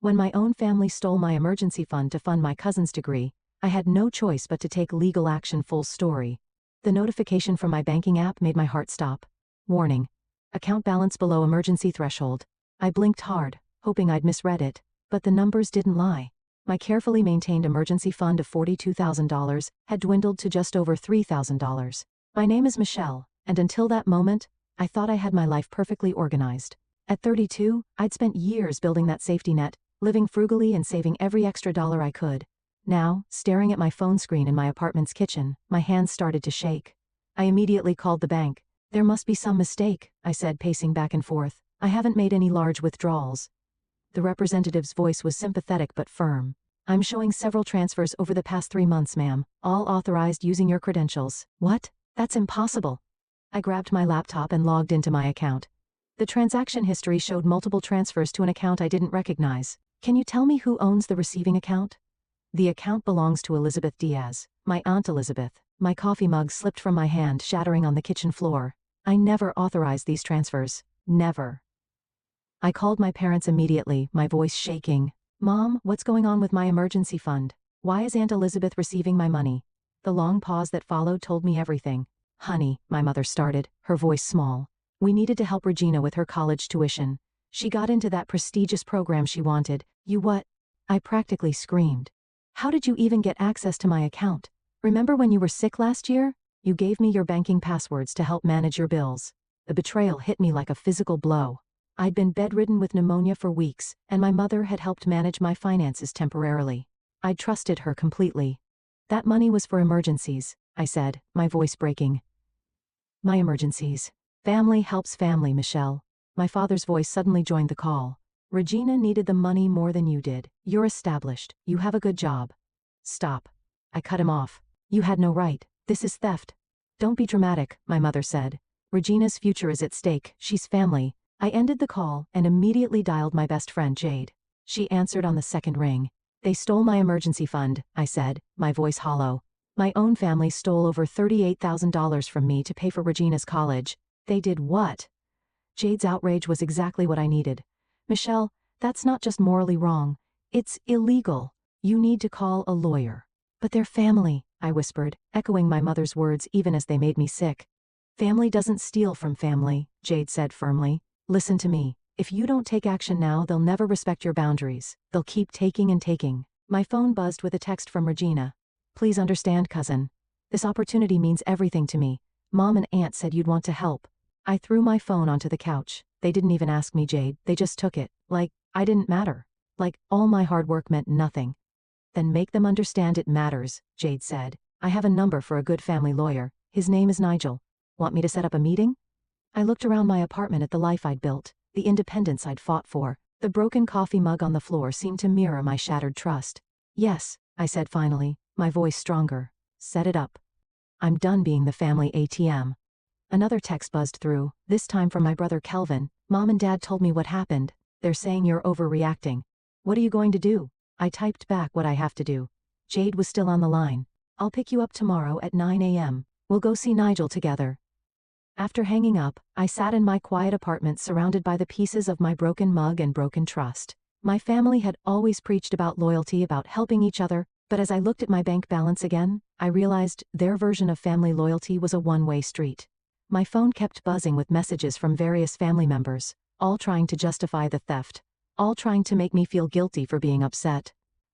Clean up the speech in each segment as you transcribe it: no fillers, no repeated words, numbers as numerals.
When my own family stole my emergency fund to fund my cousin's degree, I had no choice but to take legal action. Full story. The notification from my banking app made my heart stop. Warning. Account balance below emergency threshold. I blinked hard, hoping I'd misread it, but the numbers didn't lie. My carefully maintained emergency fund of $42,000 had dwindled to just over $3,000. My name is Michelle, and until that moment, I thought I had my life perfectly organized. At 32, I'd spent years building that safety net, living frugally and saving every extra dollar I could. Now, staring at my phone screen in my apartment's kitchen, my hands started to shake. I immediately called the bank. There must be some mistake, I said, pacing back and forth. I haven't made any large withdrawals. The representative's voice was sympathetic but firm. I'm showing several transfers over the past 3 months, ma'am, all authorized using your credentials. What? That's impossible. I grabbed my laptop and logged into my account. The transaction history showed multiple transfers to an account I didn't recognize. Can you tell me who owns the receiving account? The account belongs to Elizabeth Diaz, my Aunt Elizabeth. My coffee mug slipped from my hand, shattering on the kitchen floor. I never authorized these transfers. Never. I called my parents immediately, my voice shaking. Mom, what's going on with my emergency fund? Why is Aunt Elizabeth receiving my money? The long pause that followed told me everything. Honey, my mother started, her voice small. We needed to help Regina with her college tuition. She got into that prestigious program she wanted. You what? I practically screamed. How did you even get access to my account? Remember when you were sick last year? You gave me your banking passwords to help manage your bills. The betrayal hit me like a physical blow. I'd been bedridden with pneumonia for weeks, and my mother had helped manage my finances temporarily. I'd trusted her completely. That money was for emergencies, I said, my voice breaking. My emergencies. Family helps family, Michelle. My father's voice suddenly joined the call. Regina needed the money more than you did. You're established. You have a good job. Stop. I cut him off. You had no right. This is theft. Don't be dramatic, my mother said. Regina's future is at stake. She's family. I ended the call and immediately dialed my best friend Jade. She answered on the second ring. They stole my emergency fund, I said, my voice hollow. My own family stole over $38,000 from me to pay for Regina's college. They did what? Jade's outrage was exactly what I needed. Michelle, that's not just morally wrong. It's illegal. You need to call a lawyer. But they're family, I whispered, echoing my mother's words even as they made me sick. Family doesn't steal from family, Jade said firmly. Listen to me. If you don't take action now, they'll never respect your boundaries. They'll keep taking and taking. My phone buzzed with a text from Regina. Please understand, cousin. This opportunity means everything to me. Mom and Aunt said you'd want to help. I threw my phone onto the couch. They didn't even ask me, Jade. They just took it. Like, I didn't matter. Like, all my hard work meant nothing. Then make them understand it matters, Jade said. I have a number for a good family lawyer. His name is Nigel. Want me to set up a meeting? I looked around my apartment at the life I'd built, the independence I'd fought for. The broken coffee mug on the floor seemed to mirror my shattered trust. Yes, I said finally, my voice stronger. Set it up. I'm done being the family ATM. Another text buzzed through, this time from my brother Kelvin. Mom and Dad told me what happened. They're saying you're overreacting. What are you going to do? I typed back what I have to do. Jade was still on the line. I'll pick you up tomorrow at 9 a.m. We'll go see Nigel together. After hanging up, I sat in my quiet apartment surrounded by the pieces of my broken mug and broken trust. My family had always preached about loyalty, about helping each other, but as I looked at my bank balance again, I realized their version of family loyalty was a one-way street. My phone kept buzzing with messages from various family members, all trying to justify the theft, all trying to make me feel guilty for being upset.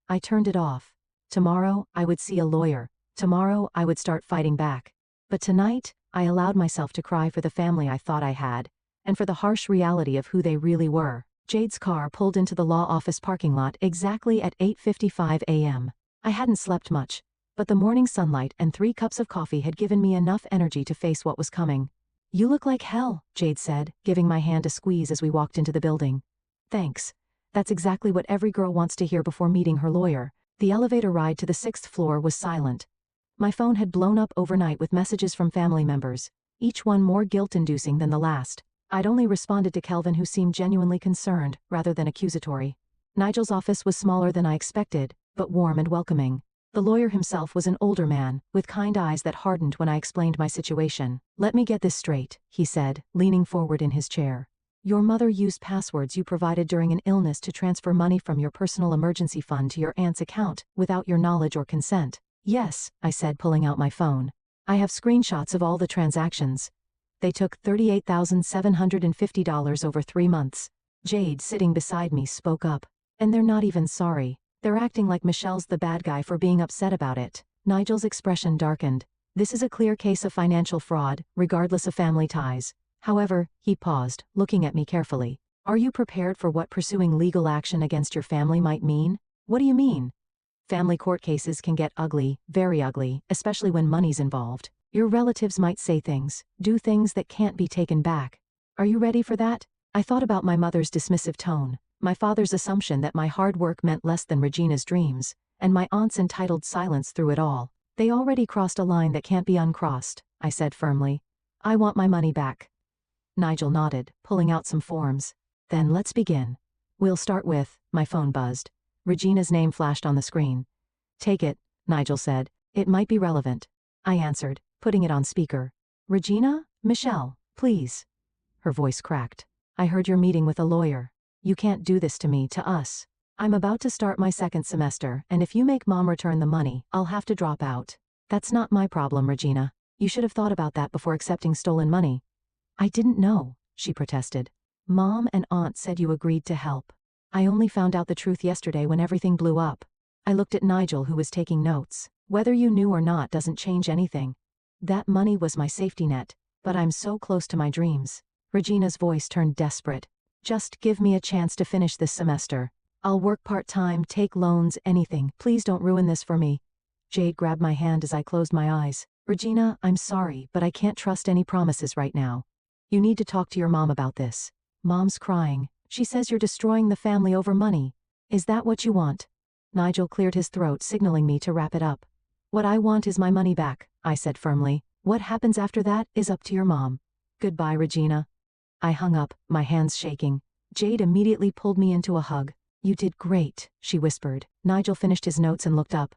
I turned it off. Tomorrow, I would see a lawyer. Tomorrow, I would start fighting back. But tonight, I allowed myself to cry for the family I thought I had, and for the harsh reality of who they really were. Jade's car pulled into the law office parking lot exactly at 8:55 a.m. I hadn't slept much, but the morning sunlight and 3 cups of coffee had given me enough energy to face what was coming. You look like hell, Jade said, giving my hand a squeeze as we walked into the building. Thanks. That's exactly what every girl wants to hear before meeting her lawyer. The elevator ride to the 6th floor was silent. My phone had blown up overnight with messages from family members, each one more guilt-inducing than the last. I'd only responded to Kelvin, who seemed genuinely concerned, rather than accusatory. Nigel's office was smaller than I expected, but warm and welcoming. The lawyer himself was an older man, with kind eyes that hardened when I explained my situation. Let me get this straight, he said, leaning forward in his chair. Your mother used passwords you provided during an illness to transfer money from your personal emergency fund to your aunt's account, without your knowledge or consent. Yes, I said, pulling out my phone. I have screenshots of all the transactions. They took $38,750 over 3 months. Jade, sitting beside me, spoke up. And they're not even sorry. They're acting like Michelle's the bad guy for being upset about it. Nigel's expression darkened. This is a clear case of financial fraud, regardless of family ties. However, he paused, looking at me carefully. Are you prepared for what pursuing legal action against your family might mean? What do you mean? Family court cases can get ugly, very ugly, especially when money's involved. Your relatives might say things, do things that can't be taken back. Are you ready for that? I thought about my mother's dismissive tone, my father's assumption that my hard work meant less than Regina's dreams, and my aunt's entitled silence through it all. They already crossed a line that can't be uncrossed, I said firmly. I want my money back. Nigel nodded, pulling out some forms. Then let's begin. We'll start with, my phone buzzed. Regina's name flashed on the screen. Take it, Nigel said. It might be relevant. I answered, putting it on speaker. Regina? Michelle, please. Her voice cracked. I heard you're meeting with a lawyer. You can't do this to me, to us. I'm about to start my 2nd semester, and if you make Mom return the money, I'll have to drop out. That's not my problem, Regina. You should have thought about that before accepting stolen money. I didn't know, she protested. Mom and Aunt said you agreed to help. I only found out the truth yesterday when everything blew up. I looked at Nigel, who was taking notes. Whether you knew or not doesn't change anything. That money was my safety net, but I'm so close to my dreams. Regina's voice turned desperate. Just give me a chance to finish this semester. I'll work part-time, take loans, anything. Please don't ruin this for me. Jade grabbed my hand as I closed my eyes. Regina, I'm sorry, but I can't trust any promises right now. You need to talk to your mom about this. Mom's crying. She says you're destroying the family over money. Is that what you want? Nigel cleared his throat, signaling me to wrap it up. What I want is my money back, I said firmly. What happens after that is up to your mom. Goodbye, Regina. I hung up, my hands shaking. Jade immediately pulled me into a hug. You did great, she whispered. Nigel finished his notes and looked up.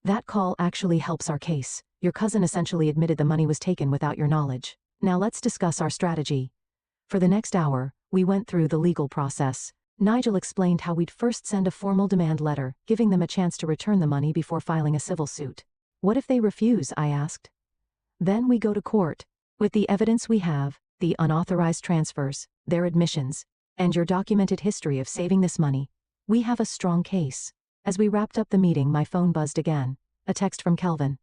That call actually helps our case. Your cousin essentially admitted the money was taken without your knowledge. Now let's discuss our strategy. For the next hour, we went through the legal process. Nigel explained how we'd first send a formal demand letter, giving them a chance to return the money before filing a civil suit. What if they refuse? I asked. Then we go to court. With the evidence we have, the unauthorized transfers, their admissions, and your documented history of saving this money, we have a strong case. As we wrapped up the meeting, my phone buzzed again. A text from Kelvin.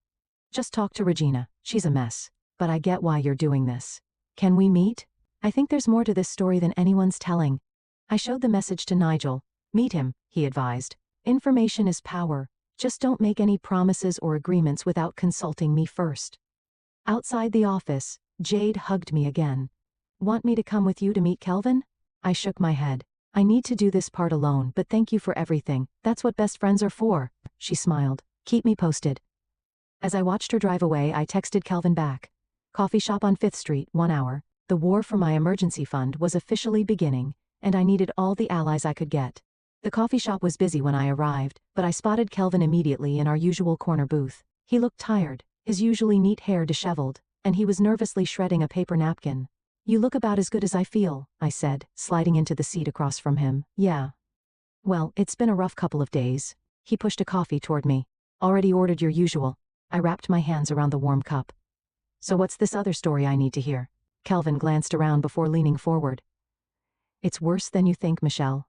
Just talk to Regina. She's a mess. But I get why you're doing this. Can we meet? I think there's more to this story than anyone's telling. I showed the message to Nigel. Meet him, he advised. Information is power. Just don't make any promises or agreements without consulting me first. Outside the office, Jade hugged me again. Want me to come with you to meet Kelvin? I shook my head. I need to do this part alone, but thank you for everything. That's what best friends are for. She smiled. Keep me posted. As I watched her drive away, I texted Kelvin back. Coffee shop on 5th Street, 1 hour. The war for my emergency fund was officially beginning, and I needed all the allies I could get. The coffee shop was busy when I arrived, but I spotted Kelvin immediately in our usual corner booth. He looked tired, his usually neat hair disheveled, and he was nervously shredding a paper napkin. You look about as good as I feel, I said, sliding into the seat across from him. Yeah. Well, it's been a rough couple of days. He pushed a coffee toward me. Already ordered your usual. I wrapped my hands around the warm cup. So what's this other story I need to hear? Kelvin glanced around before leaning forward. It's worse than you think, Michelle.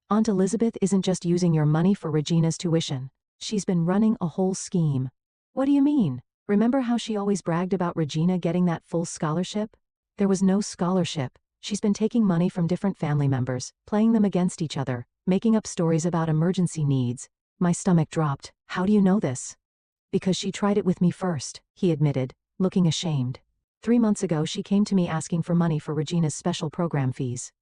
Aunt Elizabeth isn't just using your money for Regina's tuition. She's been running a whole scheme. What do you mean? Remember how she always bragged about Regina getting that full scholarship? There was no scholarship. She's been taking money from different family members, playing them against each other, making up stories about emergency needs. My stomach dropped. How do you know this? Because she tried it with me first, he admitted, looking ashamed. 3 months ago she came to me asking for money for Regina's special program fees.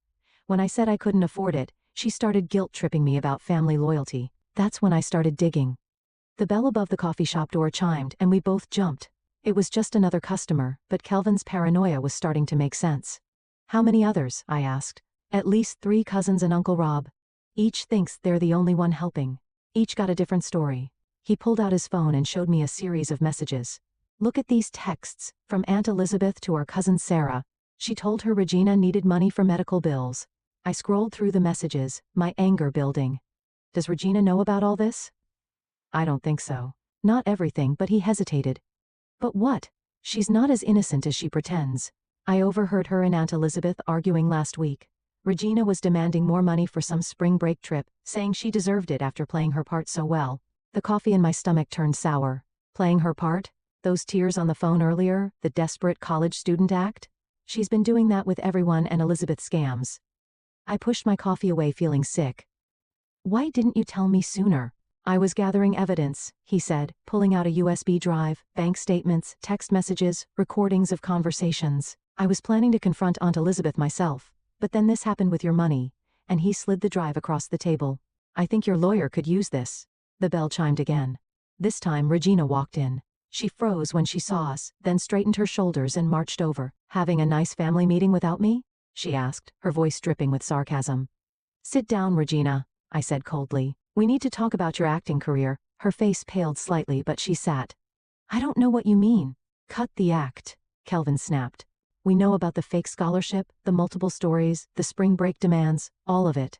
When I said I couldn't afford it, she started guilt-tripping me about family loyalty. That's when I started digging. The bell above the coffee shop door chimed and we both jumped. It was just another customer, but Kelvin's paranoia was starting to make sense. How many others? I asked. At least 3 cousins and Uncle Rob. Each thinks they're the only one helping. Each got a different story. He pulled out his phone and showed me a series of messages. Look at these texts, from Aunt Elizabeth to our cousin Sarah. She told her Regina needed money for medical bills. I scrolled through the messages, my anger building. Does Regina know about all this? I don't think so. Not everything, but he hesitated. But what? She's not as innocent as she pretends. I overheard her and Aunt Elizabeth arguing last week. Regina was demanding more money for some spring break trip, saying she deserved it after playing her part so well. The coffee in my stomach turned sour. Playing her part? Those tears on the phone earlier, the desperate college student act? She's been doing that with everyone and Elizabeth scams. I pushed my coffee away feeling sick. Why didn't you tell me sooner? I was gathering evidence, he said, pulling out a USB drive, bank statements, text messages, recordings of conversations. I was planning to confront Aunt Elizabeth myself, but then this happened with your money, and he slid the drive across the table. I think your lawyer could use this. The bell chimed again. This time Regina walked in. She froze when she saw us, then straightened her shoulders and marched over. Having a nice family meeting without me? She asked, her voice dripping with sarcasm. Sit down, Regina, I said coldly. We need to talk about your acting career. Her face paled slightly, but she sat. I don't know what you mean. Cut the act, Kelvin snapped. We know about the fake scholarship, the multiple stories, the spring break demands, all of it.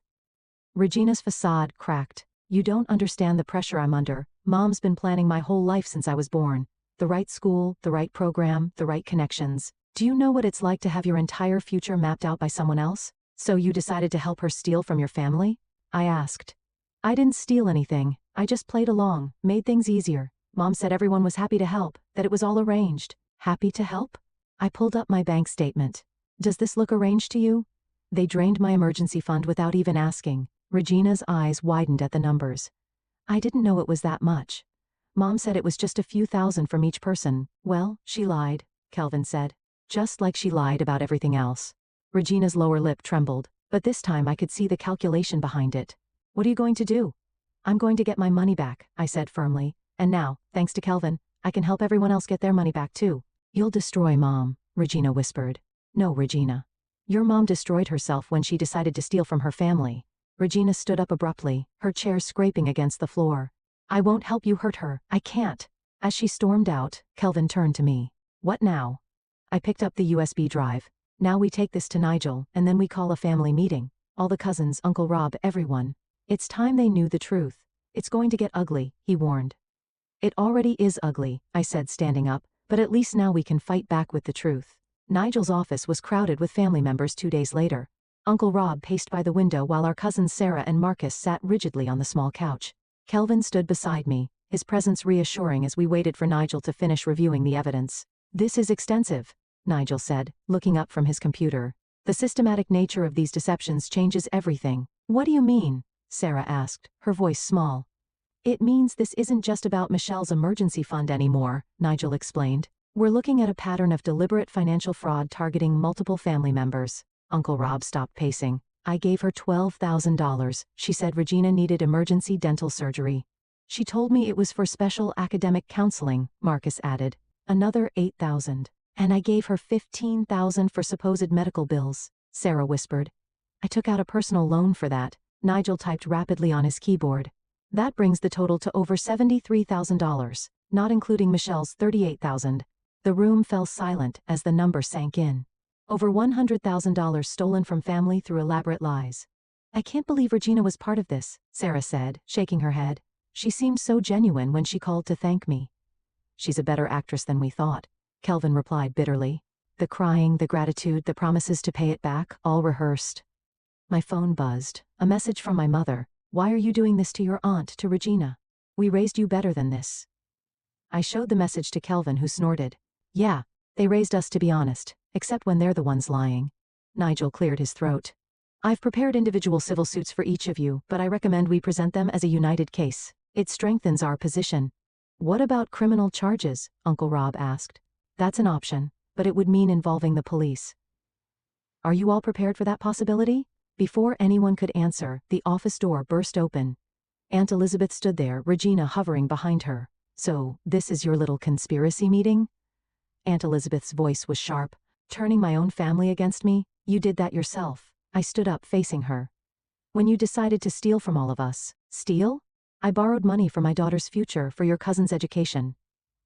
Regina's facade cracked. You don't understand the pressure I'm under. Mom's been planning my whole life since I was born. The right school, the right program, the right connections. Do you know what it's like to have your entire future mapped out by someone else? So you decided to help her steal from your family? I asked. I didn't steal anything. I just played along, made things easier. Mom said everyone was happy to help, that it was all arranged. Happy to help? I pulled up my bank statement. Does this look arranged to you? They drained my emergency fund without even asking. Regina's eyes widened at the numbers. I didn't know it was that much. Mom said it was just a few thousand from each person. Well, she lied, Kelvin said. Just like she lied about everything else. Regina's lower lip trembled, but this time I could see the calculation behind it. What are you going to do? I'm going to get my money back, I said firmly. And now, thanks to Kelvin, I can help everyone else get their money back too. You'll destroy Mom, Regina whispered. No, Regina. Your mom destroyed herself when she decided to steal from her family. Regina stood up abruptly, her chair scraping against the floor. I won't help you hurt her, I can't. As she stormed out, Kelvin turned to me. What now? I picked up the USB drive. Now we take this to Nigel, and then we call a family meeting. All the cousins, Uncle Rob, everyone. It's time they knew the truth. It's going to get ugly, he warned. It already is ugly, I said standing up, but at least now we can fight back with the truth. Nigel's office was crowded with family members 2 days later. Uncle Rob paced by the window while our cousins Sarah and Marcus sat rigidly on the small couch. Kelvin stood beside me, his presence reassuring as we waited for Nigel to finish reviewing the evidence. This is extensive, Nigel said, looking up from his computer. The systematic nature of these deceptions changes everything. What do you mean? Sarah asked, her voice small. It means this isn't just about Michelle's emergency fund anymore, Nigel explained. We're looking at a pattern of deliberate financial fraud targeting multiple family members. Uncle Rob stopped pacing. I gave her $12,000. She said Regina needed emergency dental surgery. She told me it was for special academic counseling, Marcus added. Another $8,000. And I gave her $15,000 for supposed medical bills, Sarah whispered. I took out a personal loan for that. Nigel typed rapidly on his keyboard. That brings the total to over $73,000, not including Michelle's $38,000. The room fell silent as the number sank in. Over $100,000 stolen from family through elaborate lies. I can't believe Regina was part of this, Sarah said, shaking her head. She seemed so genuine when she called to thank me. She's a better actress than we thought, Kelvin replied bitterly. The crying, the gratitude, the promises to pay it back, all rehearsed. My phone buzzed. A message from my mother. Why are you doing this to your aunt, to Regina? We raised you better than this. I showed the message to Kelvin, who snorted. Yeah, they raised us, to be honest, except when they're the ones lying. Nigel cleared his throat. I've prepared individual civil suits for each of you, but I recommend we present them as a united case. It strengthens our position. What about criminal charges? Uncle Rob asked. That's an option, but it would mean involving the police. Are you all prepared for that possibility? Before anyone could answer, the office door burst open. Aunt Elizabeth stood there, Regina hovering behind her. So, this is your little conspiracy meeting? Aunt Elizabeth's voice was sharp. Turning my own family against me? You did that yourself. I stood up facing her. When you decided to steal from all of us. Steal? I borrowed money for my daughter's future, for your cousin's education.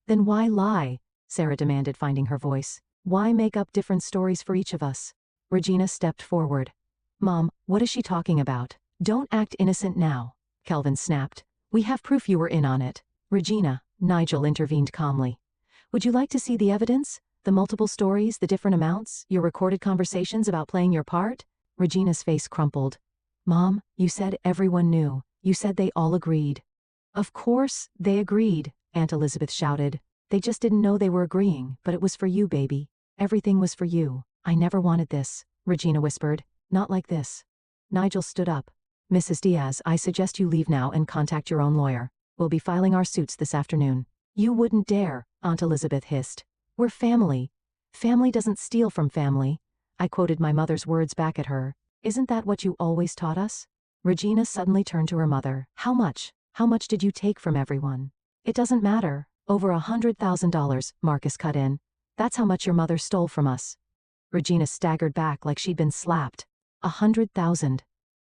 Then why lie? Sarah demanded, finding her voice. Why make up different stories for each of us? Regina stepped forward. Mom, what is she talking about? Don't act innocent now, Kelvin snapped. We have proof you were in on it. Regina, Nigel intervened calmly. Would you like to see the evidence? The multiple stories, the different amounts, your recorded conversations about playing your part? Regina's face crumpled. Mom, you said everyone knew. You said they all agreed. Of course, they agreed, Aunt Elizabeth shouted. They just didn't know they were agreeing, but it was for you, baby. Everything was for you. I never wanted this, Regina whispered. Not like this. Nigel stood up. Mrs. Diaz, I suggest you leave now and contact your own lawyer. We'll be filing our suits this afternoon. You wouldn't dare, Aunt Elizabeth hissed. We're family. Family doesn't steal from family. I quoted my mother's words back at her. Isn't that what you always taught us? Regina suddenly turned to her mother. How much? How much did you take from everyone? It doesn't matter. Over $100,000, Marcus cut in. That's how much your mother stole from us. Regina staggered back like she'd been slapped. 100,000.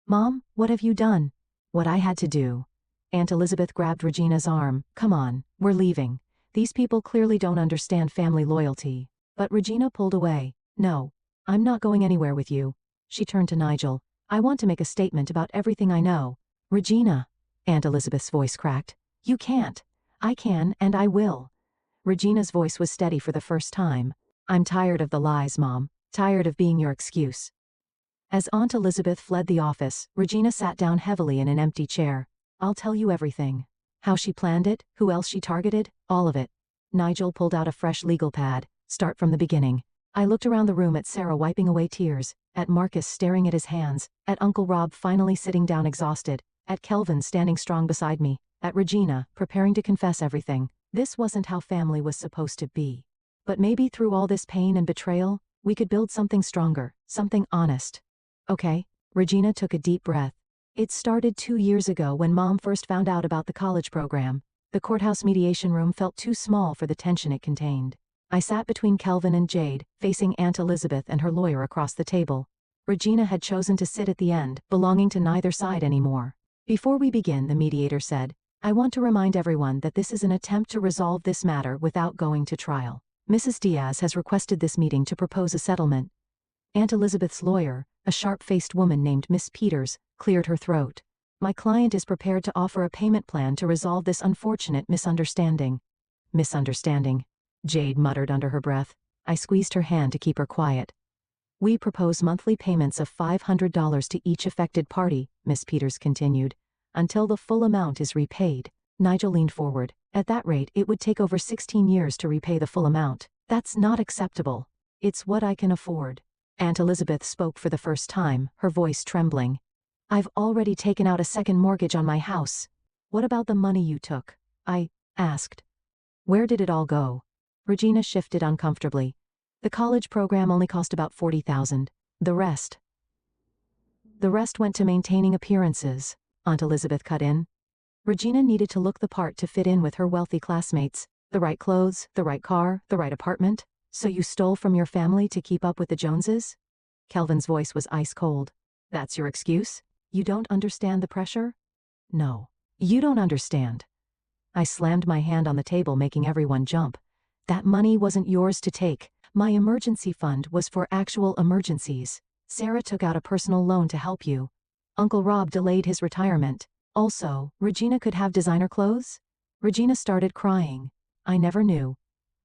Mom, what have you done? What I had to do. Aunt Elizabeth grabbed Regina's arm. Come on, we're leaving. These people clearly don't understand family loyalty. But Regina pulled away. No, I'm not going anywhere with you. She turned to Nigel. I want to make a statement about everything I know. Regina, Aunt Elizabeth's voice cracked. You can't. I can and I will. Regina's voice was steady for the first time. I'm tired of the lies, Mom. Tired of being your excuse. As Aunt Elizabeth fled the office, Regina sat down heavily in an empty chair. I'll tell you everything. How she planned it, who else she targeted, all of it. Nigel pulled out a fresh legal pad. Start from the beginning. I looked around the room at Sarah wiping away tears, at Marcus staring at his hands, at Uncle Rob finally sitting down exhausted, at Kelvin standing strong beside me, at Regina, preparing to confess everything. This wasn't how family was supposed to be. But maybe through all this pain and betrayal, we could build something stronger, something honest. Okay, Regina took a deep breath. It started 2 years ago when Mom first found out about the college program. The courthouse mediation room felt too small for the tension it contained. I sat between Kelvin and Jade, facing Aunt Elizabeth and her lawyer across the table. Regina had chosen to sit at the end, belonging to neither side anymore. Before we begin, the mediator said, I want to remind everyone that this is an attempt to resolve this matter without going to trial. Mrs. Diaz has requested this meeting to propose a settlement. Aunt Elizabeth's lawyer, a sharp-faced woman named Miss Peters, cleared her throat. My client is prepared to offer a payment plan to resolve this unfortunate misunderstanding. Misunderstanding, Jade muttered under her breath. I squeezed her hand to keep her quiet. We propose monthly payments of $500 to each affected party, Miss Peters continued, until the full amount is repaid. Nigel leaned forward. At that rate, it would take over 16 years to repay the full amount. That's not acceptable. It's what I can afford. Aunt Elizabeth spoke for the first time, her voice trembling. I've already taken out a second mortgage on my house. What about the money you took? I asked. Where did it all go? Regina shifted uncomfortably. The college program only cost about $40,000. The rest went to maintaining appearances, Aunt Elizabeth cut in. Regina needed to look the part to fit in with her wealthy classmates. The right clothes, the right car, the right apartment. So you stole from your family to keep up with the Joneses? Kelvin's voice was ice cold. That's your excuse? You don't understand the pressure? No. You don't understand. I slammed my hand on the table, making everyone jump. That money wasn't yours to take. My emergency fund was for actual emergencies. Sarah took out a personal loan to help you. Uncle Rob delayed his retirement. Also, Regina could have designer clothes? Regina started crying. I never knew.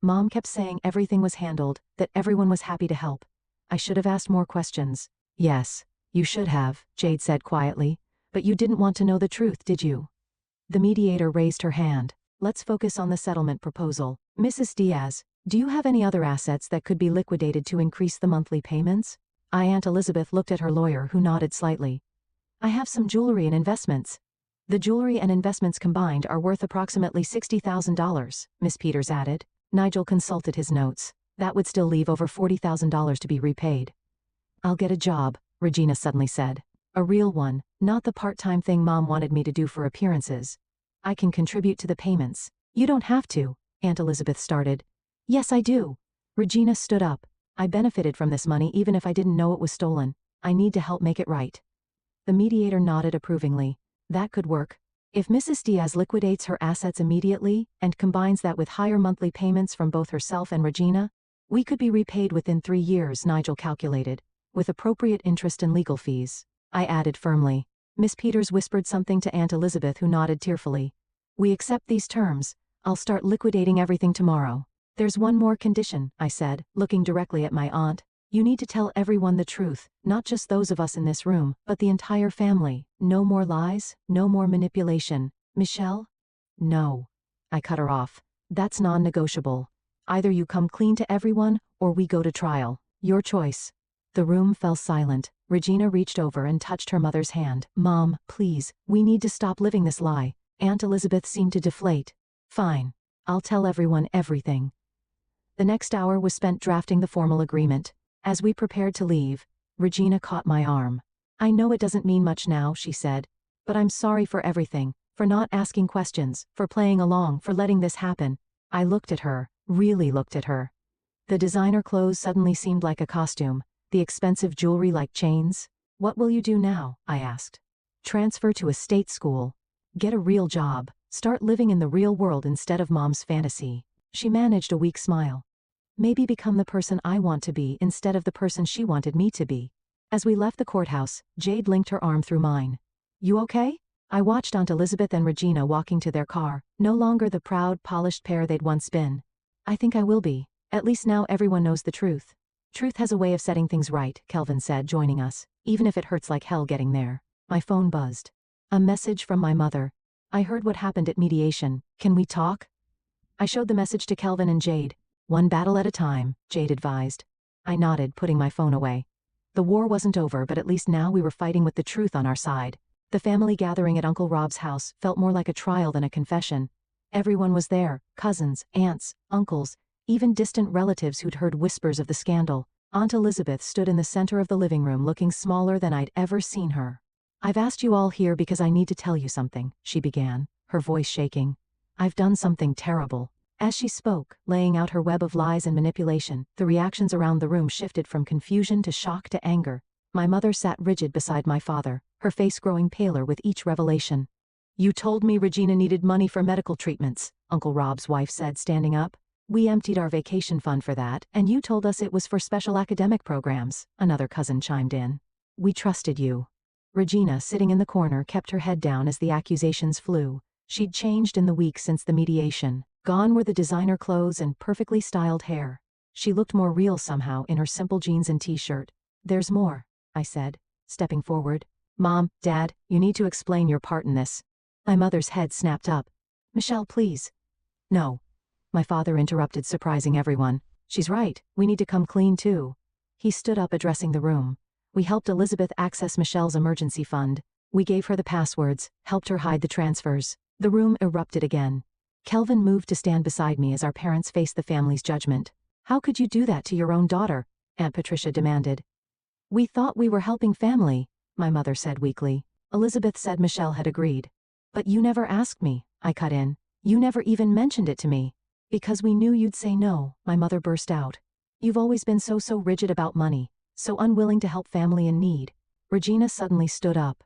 Mom kept saying everything was handled, that everyone was happy to help. I should have asked more questions. Yes, you should have, Jade said quietly. But you didn't want to know the truth, did you? The mediator raised her hand. Let's focus on the settlement proposal. Mrs. Diaz, do you have any other assets that could be liquidated to increase the monthly payments? Aunt Elizabeth looked at her lawyer, who nodded slightly. I have some jewelry and investments. The jewelry and investments combined are worth approximately $60,000, Miss Peters added. Nigel consulted his notes. That would still leave over $40,000 to be repaid. I'll get a job, Regina suddenly said. A real one, not the part-time thing Mom wanted me to do for appearances. I can contribute to the payments. You don't have to, Aunt Elizabeth started. Yes, I do. Regina stood up. I benefited from this money even if I didn't know it was stolen. I need to help make it right. The mediator nodded approvingly. That could work. If Mrs. Diaz liquidates her assets immediately and combines that with higher monthly payments from both herself and Regina, We could be repaid within 3 years, Nigel calculated, with appropriate interest and legal fees. I added firmly. Miss Peters whispered something to Aunt Elizabeth, who nodded tearfully. We accept these terms. I'll start liquidating everything tomorrow. There's one more condition, I said, looking directly at my aunt. You need to tell everyone the truth, not just those of us in this room, but the entire family. No more lies, no more manipulation. Michelle? No. I cut her off. That's non-negotiable. Either you come clean to everyone, or we go to trial. Your choice. The room fell silent. Regina reached over and touched her mother's hand. Mom, please, we need to stop living this lie. Aunt Elizabeth seemed to deflate. Fine. I'll tell everyone everything. The next hour was spent drafting the formal agreement. As we prepared to leave, Regina caught my arm. I know it doesn't mean much now, she said, but I'm sorry for everything, for not asking questions, for playing along, for letting this happen. I looked at her, really looked at her. The designer clothes suddenly seemed like a costume, the expensive jewelry like chains. What will you do now? I asked. Transfer to a state school. Get a real job. Start living in the real world instead of Mom's fantasy. She managed a weak smile. Maybe become the person I want to be instead of the person she wanted me to be. As we left the courthouse, Jade linked her arm through mine. You okay? I watched Aunt Elizabeth and Regina walking to their car, no longer the proud, polished pair they'd once been. I think I will be. At least now everyone knows the truth. Truth has a way of setting things right, Kelvin said, joining us, even if it hurts like hell getting there. My phone buzzed. A message from my mother. I heard what happened at mediation. Can we talk? I showed the message to Kelvin and Jade. One battle at a time, Jade advised. I nodded, putting my phone away. The war wasn't over, but at least now we were fighting with the truth on our side. The family gathering at Uncle Rob's house felt more like a trial than a confession. Everyone was there, cousins, aunts, uncles, even distant relatives who'd heard whispers of the scandal. Aunt Elizabeth stood in the center of the living room, looking smaller than I'd ever seen her. I've asked you all here because I need to tell you something, she began, her voice shaking. I've done something terrible. As she spoke, laying out her web of lies and manipulation, the reactions around the room shifted from confusion to shock to anger. My mother sat rigid beside my father, her face growing paler with each revelation. You told me Regina needed money for medical treatments, Uncle Rob's wife said, standing up. We emptied our vacation fund for that, and you told us it was for special academic programs, another cousin chimed in. We trusted you. Regina, sitting in the corner, kept her head down as the accusations flew. She'd changed in the weeks since the mediation. Gone were the designer clothes and perfectly styled hair. She looked more real somehow in her simple jeans and t-shirt. There's more, I said, stepping forward. Mom, Dad, you need to explain your part in this. My mother's head snapped up. Michelle, please. No. My father interrupted, surprising everyone. She's right, we need to come clean too. He stood up, addressing the room. We helped Elizabeth access Michelle's emergency fund. We gave her the passwords, helped her hide the transfers. The room erupted again. Kelvin moved to stand beside me as our parents faced the family's judgment. How could you do that to your own daughter? Aunt Patricia demanded. We thought we were helping family, my mother said weakly. Elizabeth said Michelle had agreed. But you never asked me, I cut in. You never even mentioned it to me. Because we knew you'd say no, my mother burst out. You've always been so rigid about money, so unwilling to help family in need. Regina suddenly stood up.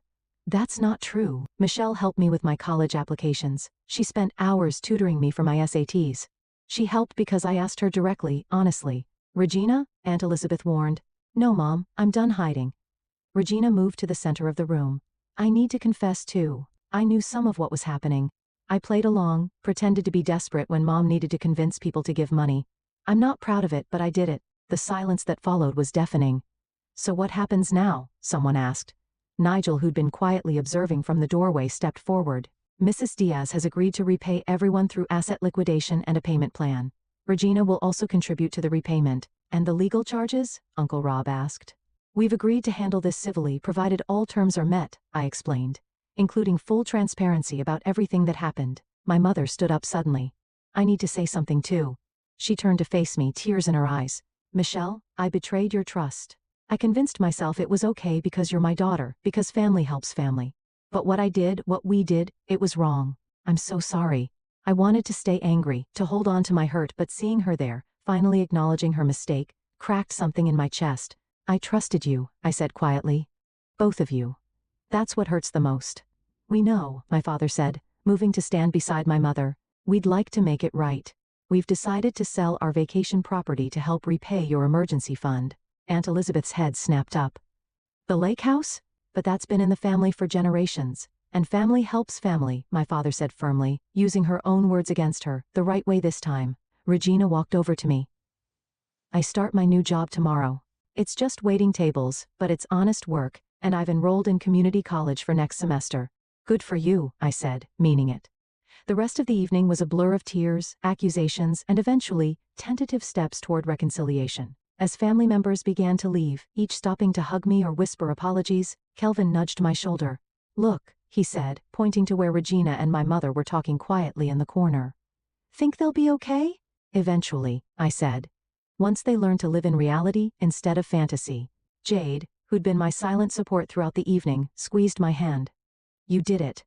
That's not true. Michelle helped me with my college applications. She spent hours tutoring me for my SATs. She helped because I asked her directly, honestly. Regina? Aunt Elizabeth warned. No, Mom, I'm done hiding. Regina moved to the center of the room. I need to confess too. I knew some of what was happening. I played along, pretended to be desperate when Mom needed to convince people to give money. I'm not proud of it, but I did it. The silence that followed was deafening. So what happens now? Someone asked. Nigel, who'd been quietly observing from the doorway, stepped forward. Mrs. Diaz has agreed to repay everyone through asset liquidation and a payment plan. Regina will also contribute to the repayment. And the legal charges? Uncle Rob asked. We've agreed to handle this civilly provided all terms are met, I explained, including full transparency about everything that happened. My mother stood up suddenly. I need to say something too. She turned to face me, tears in her eyes. Michelle, I betrayed your trust. I convinced myself it was okay because you're my daughter, because family helps family. But what I did, what we did, it was wrong. I'm so sorry. I wanted to stay angry, to hold on to my hurt, but seeing her there, finally acknowledging her mistake, cracked something in my chest. I trusted you, I said quietly. Both of you. That's what hurts the most. We know, my father said, moving to stand beside my mother. We'd like to make it right. We've decided to sell our vacation property to help repay your emergency fund. Aunt Elizabeth's head snapped up. The lake house? But that's been in the family for generations. And family helps family, my father said firmly, using her own words against her, the right way this time. Regina walked over to me. I start my new job tomorrow. It's just waiting tables, but it's honest work, and I've enrolled in community college for next semester. Good for you, I said, meaning it. The rest of the evening was a blur of tears, accusations, and eventually, tentative steps toward reconciliation. As family members began to leave, each stopping to hug me or whisper apologies, Kelvin nudged my shoulder. Look, he said, pointing to where Regina and my mother were talking quietly in the corner. Think they'll be okay? Eventually, I said. Once they learn to live in reality instead of fantasy. Jade, who'd been my silent support throughout the evening, squeezed my hand. You did it.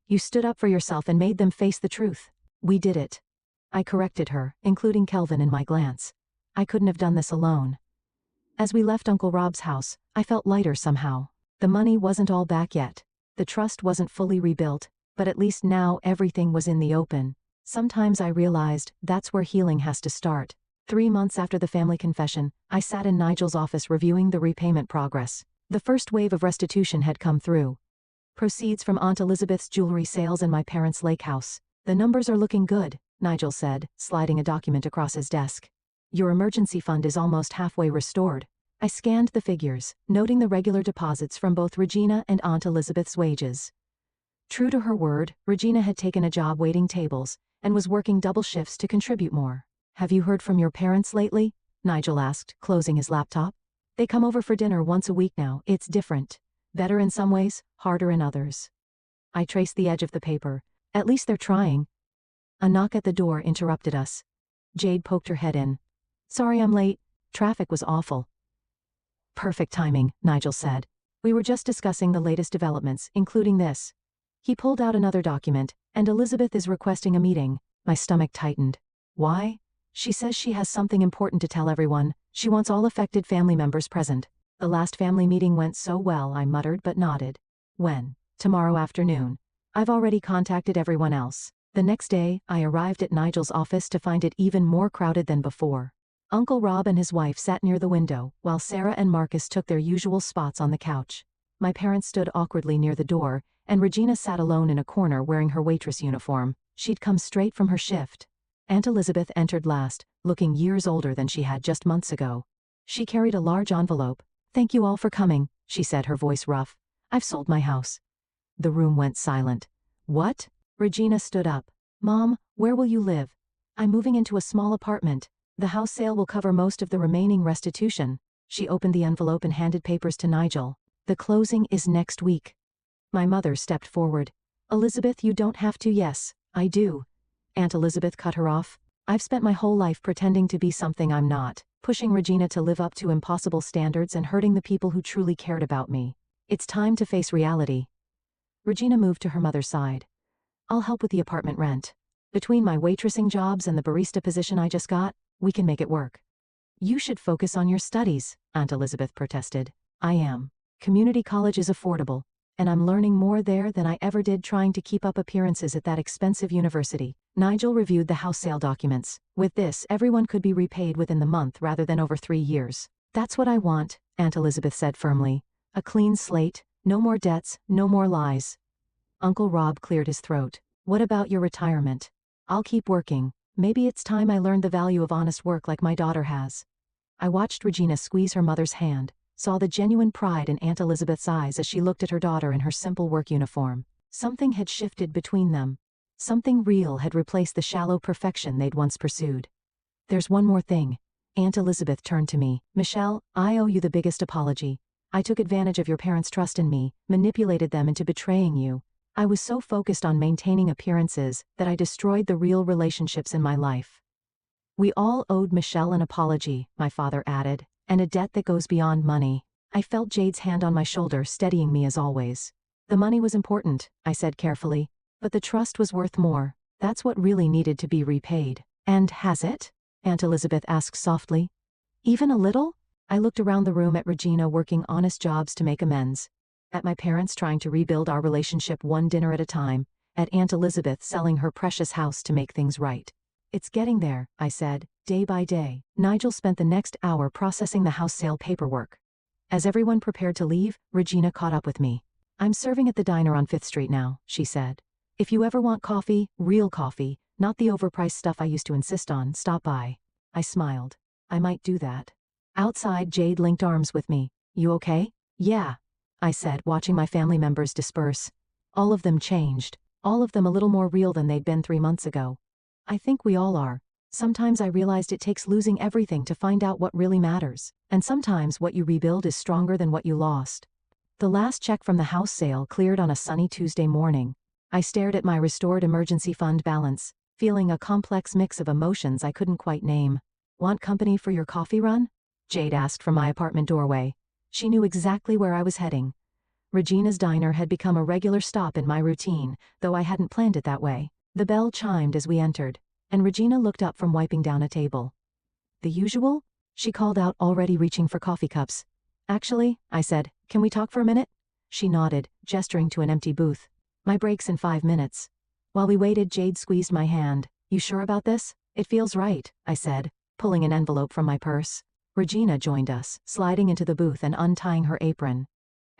You stood up for yourself and made them face the truth. We did it. I corrected her, including Kelvin in my glance. I couldn't have done this alone. As we left Uncle Rob's house, I felt lighter somehow. The money wasn't all back yet. The trust wasn't fully rebuilt, but at least now everything was in the open. Sometimes I realized that's where healing has to start. 3 months after the family confession, I sat in Nigel's office reviewing the repayment progress. The first wave of restitution had come through. Proceeds from Aunt Elizabeth's jewelry sales and my parents' lake house. The numbers are looking good, Nigel said, sliding a document across his desk. Your emergency fund is almost halfway restored. I scanned the figures, noting the regular deposits from both Regina and Aunt Elizabeth's wages. True to her word, Regina had taken a job waiting tables, and was working double shifts to contribute more. Have you heard from your parents lately? Nigel asked, closing his laptop. They come over for dinner once a week now. It's different. Better in some ways, harder in others. I traced the edge of the paper. At least they're trying. A knock at the door interrupted us. Jade poked her head in. Sorry I'm late. Traffic was awful. Perfect timing, Nigel said. We were just discussing the latest developments, including this. He pulled out another document, and Elizabeth is requesting a meeting. My stomach tightened. Why? She says she has something important to tell everyone. She wants all affected family members present. The last family meeting went so well, I muttered but nodded. When? Tomorrow afternoon. I've already contacted everyone else. The next day, I arrived at Nigel's office to find it even more crowded than before. Uncle Rob and his wife sat near the window, while Sarah and Marcus took their usual spots on the couch. My parents stood awkwardly near the door, and Regina sat alone in a corner wearing her waitress uniform. She'd come straight from her shift. Aunt Elizabeth entered last, looking years older than she had just months ago. She carried a large envelope. Thank you all for coming, she said, her voice rough. I've sold my house. The room went silent. What? Regina stood up. Mom, where will you live? I'm moving into a small apartment. The house sale will cover most of the remaining restitution. She opened the envelope and handed papers to Nigel. The closing is next week. My mother stepped forward. Elizabeth, you don't have to. Yes, I do. Aunt Elizabeth cut her off. I've spent my whole life pretending to be something I'm not, pushing Regina to live up to impossible standards and hurting the people who truly cared about me. It's time to face reality. Regina moved to her mother's side. I'll help with the apartment rent. Between my waitressing jobs and the barista position I just got, we can make it work. You should focus on your studies, Aunt Elizabeth protested. I am. Community college is affordable, and I'm learning more there than I ever did trying to keep up appearances at that expensive university. Nigel reviewed the house sale documents. With this, everyone could be repaid within the month rather than over 3 years. That's what I want, Aunt Elizabeth said firmly. A clean slate, no more debts, no more lies. Uncle Rob cleared his throat. What about your retirement? I'll keep working. Maybe it's time I learned the value of honest work like my daughter has. I watched Regina squeeze her mother's hand, saw the genuine pride in Aunt Elizabeth's eyes as she looked at her daughter in her simple work uniform. Something had shifted between them. Something real had replaced the shallow perfection they'd once pursued. There's one more thing. Aunt Elizabeth turned to me. Michelle, I owe you the biggest apology. I took advantage of your parents' trust in me, manipulated them into betraying you. I was so focused on maintaining appearances that I destroyed the real relationships in my life. We all owed Michelle an apology, my father added, and a debt that goes beyond money. I felt Jade's hand on my shoulder, steadying me as always. The money was important, I said carefully, but the trust was worth more. That's what really needed to be repaid. And has it? Aunt Elizabeth asked softly. Even a little? I looked around the room at Regina working honest jobs to make amends. At my parents trying to rebuild our relationship one dinner at a time, at Aunt Elizabeth selling her precious house to make things right. It's getting there, I said, day by day. Nigel spent the next hour processing the house sale paperwork. As everyone prepared to leave, Regina caught up with me. I'm serving at the diner on 5th Street now, she said. If you ever want coffee, real coffee, not the overpriced stuff I used to insist on, stop by. I smiled. I might do that. Outside, Jade linked arms with me. You okay? Yeah, I said, watching my family members disperse. All of them changed. All of them a little more real than they'd been 3 months ago. I think we all are. Sometimes I realized it takes losing everything to find out what really matters, and sometimes what you rebuild is stronger than what you lost. The last check from the house sale cleared on a sunny Tuesday morning. I stared at my restored emergency fund balance, feeling a complex mix of emotions I couldn't quite name. Want company for your coffee run? Jade asked from my apartment doorway. She knew exactly where I was heading. Regina's diner had become a regular stop in my routine, though I hadn't planned it that way. The bell chimed as we entered, and Regina looked up from wiping down a table. The usual? She called out, already reaching for coffee cups. Actually, I said, can we talk for a minute? She nodded, gesturing to an empty booth. My break's in 5 minutes. While we waited, Jade squeezed my hand. You sure about this? It feels right, I said, pulling an envelope from my purse. Regina joined us, sliding into the booth and untying her apron.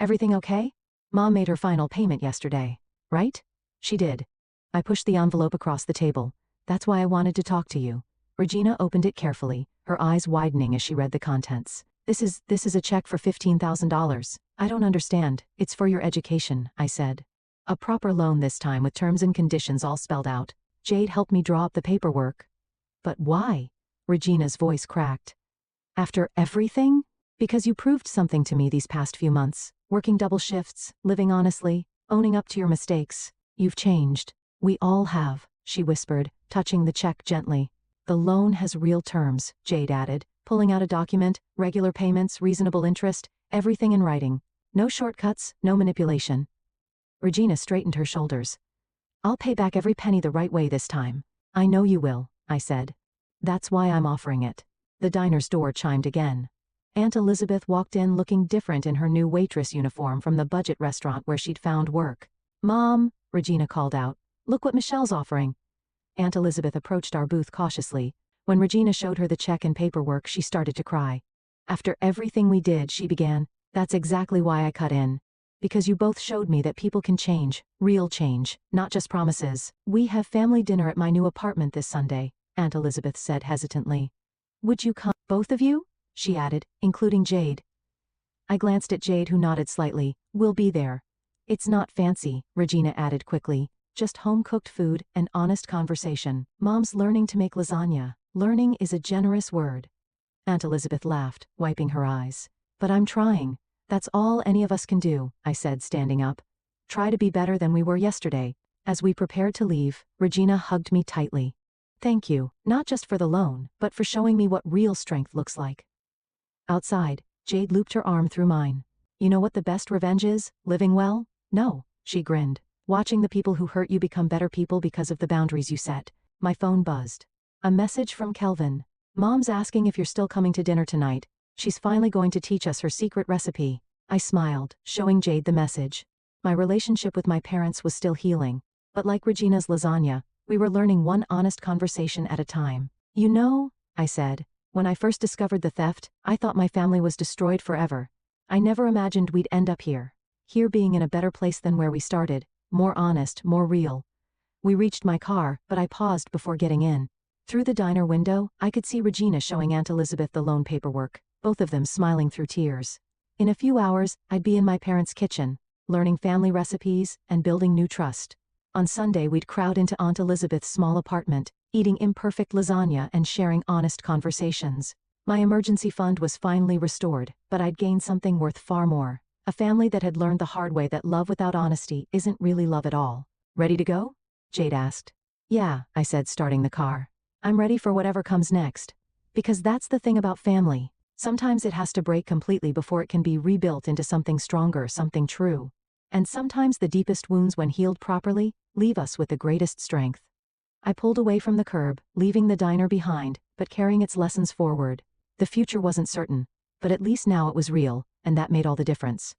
Everything okay? Mom made her final payment yesterday, right? She did. I pushed the envelope across the table. That's why I wanted to talk to you. Regina opened it carefully, her eyes widening as she read the contents. This is a check for $15,000. I don't understand. It's for your education, I said. A proper loan this time with terms and conditions all spelled out. Jade helped me draw up the paperwork. But why? Regina's voice cracked. After everything? Because you proved something to me these past few months. Working double shifts, living honestly, owning up to your mistakes. You've changed. We all have, she whispered, touching the check gently. The loan has real terms, Jade added, pulling out a document, regular payments, reasonable interest, everything in writing. No shortcuts, no manipulation. Regina straightened her shoulders. I'll pay back every penny the right way this time. I know you will, I said. That's why I'm offering it. The diner's door chimed again. Aunt Elizabeth walked in looking different in her new waitress uniform from the budget restaurant where she'd found work. Mom, Regina called out, look what Michelle's offering. Aunt Elizabeth approached our booth cautiously. When Regina showed her the check and paperwork, she started to cry. After everything we did, she began, that's exactly why I cut in. Because you both showed me that people can change, real change, not just promises. We have family dinner at my new apartment this Sunday, Aunt Elizabeth said hesitantly. Would you come, both of you? She added, including Jade. I glanced at Jade, who nodded slightly. We'll be there. It's not fancy, Regina added quickly. Just home-cooked food and honest conversation. Mom's learning to make lasagna. Learning is a generous word. Aunt Elizabeth laughed, wiping her eyes. But I'm trying. That's all any of us can do, I said, standing up. Try to be better than we were yesterday. As we prepared to leave, Regina hugged me tightly. Thank you, not just for the loan, but for showing me what real strength looks like. Outside, Jade looped her arm through mine. You know what the best revenge is? Living well? No, she grinned. Watching the people who hurt you become better people because of the boundaries you set. My phone buzzed. A message from Kelvin. Mom's asking if you're still coming to dinner tonight. She's finally going to teach us her secret recipe. I smiled, showing Jade the message. My relationship with my parents was still healing. But like Regina's lasagna, we were learning one honest conversation at a time. You know, I said, when I first discovered the theft, I thought my family was destroyed forever. I never imagined we'd end up here. Here being in a better place than where we started. More honest, more real. We reached my car, but I paused before getting in. Through the diner window, I could see Regina showing Aunt Elizabeth the loan paperwork, both of them smiling through tears. In a few hours, I'd be in my parents' kitchen, learning family recipes and building new trust. On Sunday, we'd crowd into Aunt Elizabeth's small apartment, eating imperfect lasagna and sharing honest conversations. My emergency fund was finally restored, but I'd gained something worth far more. A family that had learned the hard way that love without honesty isn't really love at all. Ready to go? Jade asked. Yeah, I said, starting the car. I'm ready for whatever comes next. Because that's the thing about family. Sometimes it has to break completely before it can be rebuilt into something stronger, something true. And sometimes the deepest wounds, when healed properly, leave us with the greatest strength. I pulled away from the curb, leaving the diner behind, but carrying its lessons forward. The future wasn't certain, but at least now it was real, and that made all the difference.